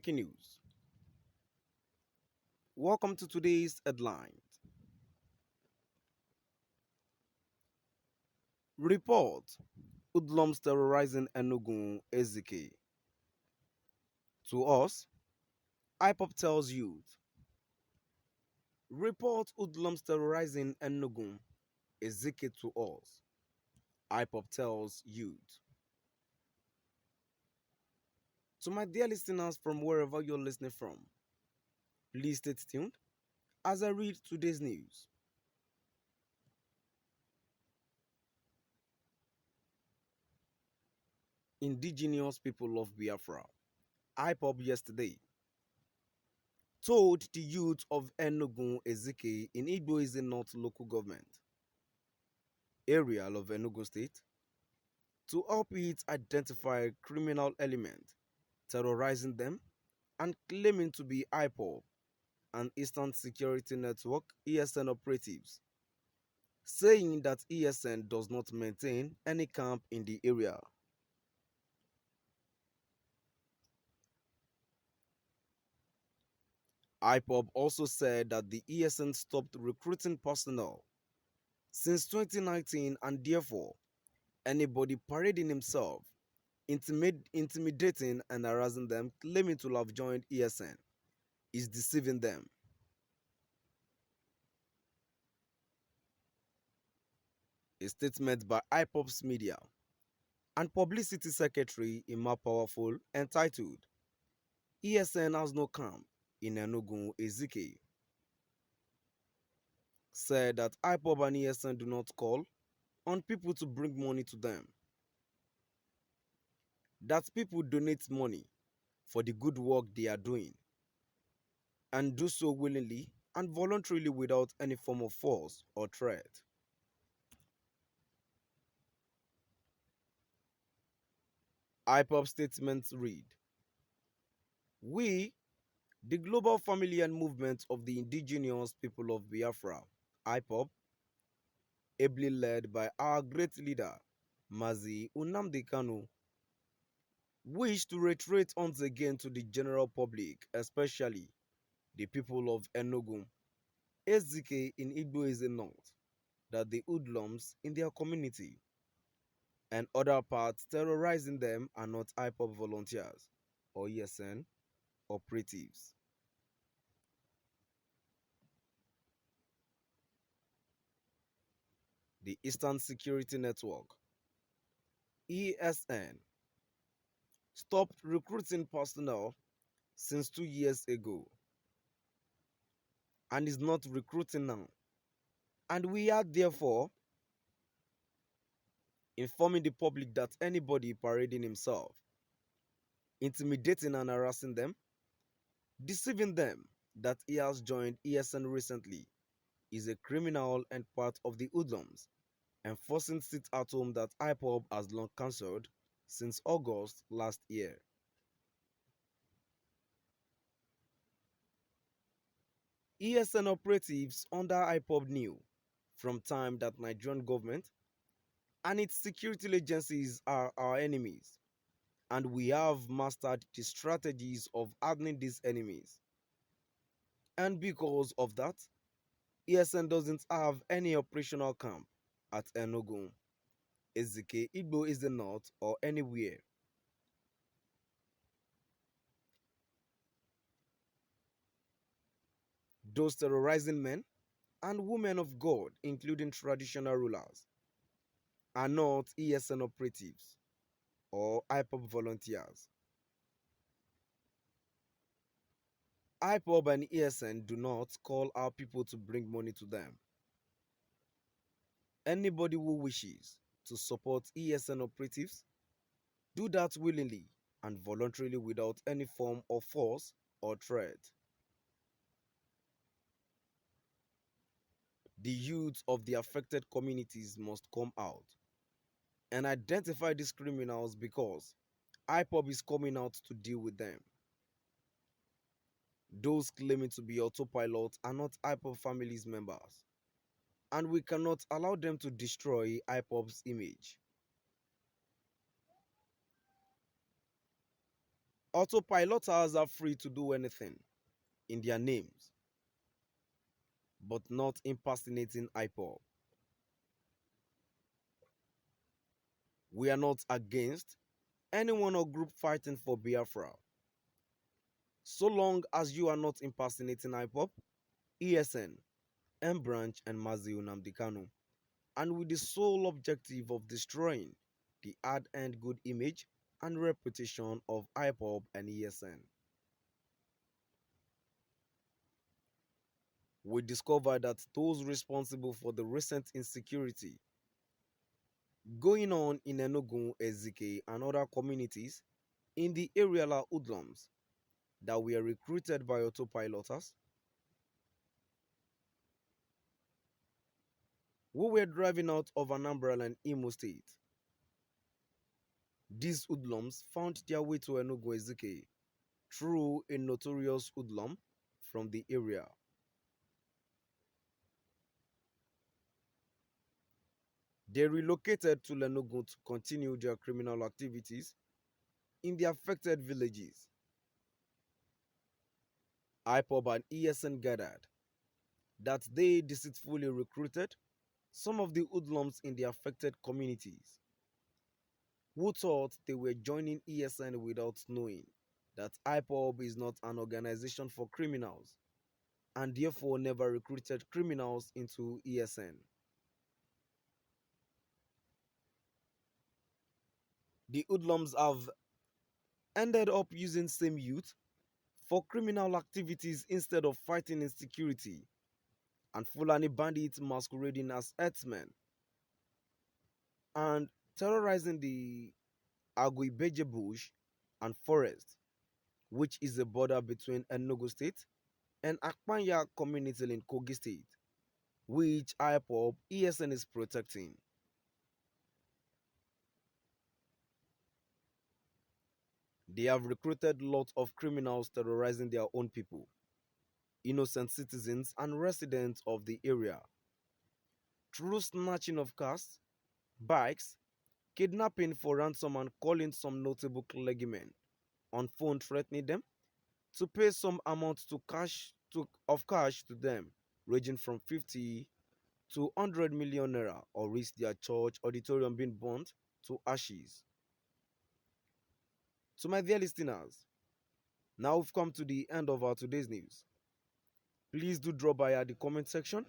Breaking news. Welcome to today's headlines. Report: Hoodlums terrorizing Enugu Ezike. To us, Ipob tells youth. Report: Hoodlums terrorizing Enugu Ezike to us. Ipob tells youth. To my dear listeners from wherever you're listening from, please stay tuned as I read today's news. Indigenous people of Biafra. Ipob yesterday told the youth of Enugu Ezike in Igboeze North local government area of Enugu State to help it identify criminal elements terrorizing them and claiming to be Ipob and Eastern Security Network ESN operatives, saying that ESN does not maintain any camp in the area. Ipob also said that the ESN stopped recruiting personnel since 2019 and therefore anybody parading himself, intimidating and harassing them, claiming to have joined ESN, is deceiving them. A statement by IPOB's media and publicity secretary Ima Powerful entitled ESN has no camp in Enugu Ezike said that IPOB and ESN do not call on people to bring money to them. That people donate money for the good work they are doing and do so willingly and voluntarily without any form of force or threat. IPOB statements read: We, the global family and movement of the indigenous people of Biafra, IPOB, ably led by our great leader, Mazi Nnamdi Kanu, wish to reiterate once again to the general public, especially the people of Enugu, Ezike in Igboeze North, that the hoodlums in their community and other parts terrorizing them are not IPOB volunteers or ESN operatives. The Eastern Security Network, ESN, stopped recruiting personnel since 2 years ago and is not recruiting now. And we are therefore informing the public that anybody parading himself, intimidating and harassing them, deceiving them that he has joined ESN recently is a criminal and part of the hoodlums, enforcing sit at home that IPOB has long cancelled since August last year. ESN operatives under IPOB knew from time that Nigerian government and its security agencies are our enemies, and we have mastered the strategies of hardening these enemies. And because of that, ESN doesn't have any operational camp at Enugu, Ezike, Igbo is the north, or anywhere. Those terrorizing men and women of God, including traditional rulers, are not ESN operatives or IPOB volunteers. IPOB and ESN do not call our people to bring money to them. Anybody who wishes to support ESN operatives, do that willingly and voluntarily without any form of force or threat. The youth of the affected communities must come out and identify these criminals because IPOB is coming out to deal with them. Those claiming to be autopilot are not IPOB families members, and we cannot allow them to destroy IPOB's image. Autopiloters are free to do anything in their names, but not impersonating Ipob. We are not against anyone or group fighting for Biafra, so long as you are not impersonating Ipob, ESN, M Branch, and Mazi Nnamdi Kanu, and with the sole objective of destroying the hard-earned good image and reputation of Ipob and ESN. We discovered that those responsible for the recent insecurity going on in Enugu, Ezike, and other communities in the areala hoodlums that were recruited by autopiloters who were driving out of Anambra and Imo State. These hoodlums found their way to Enugu, Ezike through a notorious hoodlum from the area. They relocated to Enugu to continue their criminal activities in the affected villages. Ipob and ESN gathered that they deceitfully recruited some of the hoodlums in the affected communities who thought they were joining ESN without knowing that Ipob is not an organization for criminals and therefore never recruited criminals into ESN. The hoodlums have ended up using same youth for criminal activities instead of fighting insecurity, and Fulani bandits masquerading as herdsmen and terrorizing the Aguibeje bush and forest, which is the border between Enugu State and Akpanya community in Kogi State, which IPOB ESN is protecting. They have recruited lots of criminals terrorizing their own people, innocent citizens and residents of the area, through snatching of cars, bikes, kidnapping for ransom, and calling some notable clergymen on phone threatening them to pay some amount of cash to them, ranging from 50 to 100 million naira, or risk their church auditorium being burnt to ashes. To my dear listeners, now we've come to the end of our today's news. Please do drop by at the comment section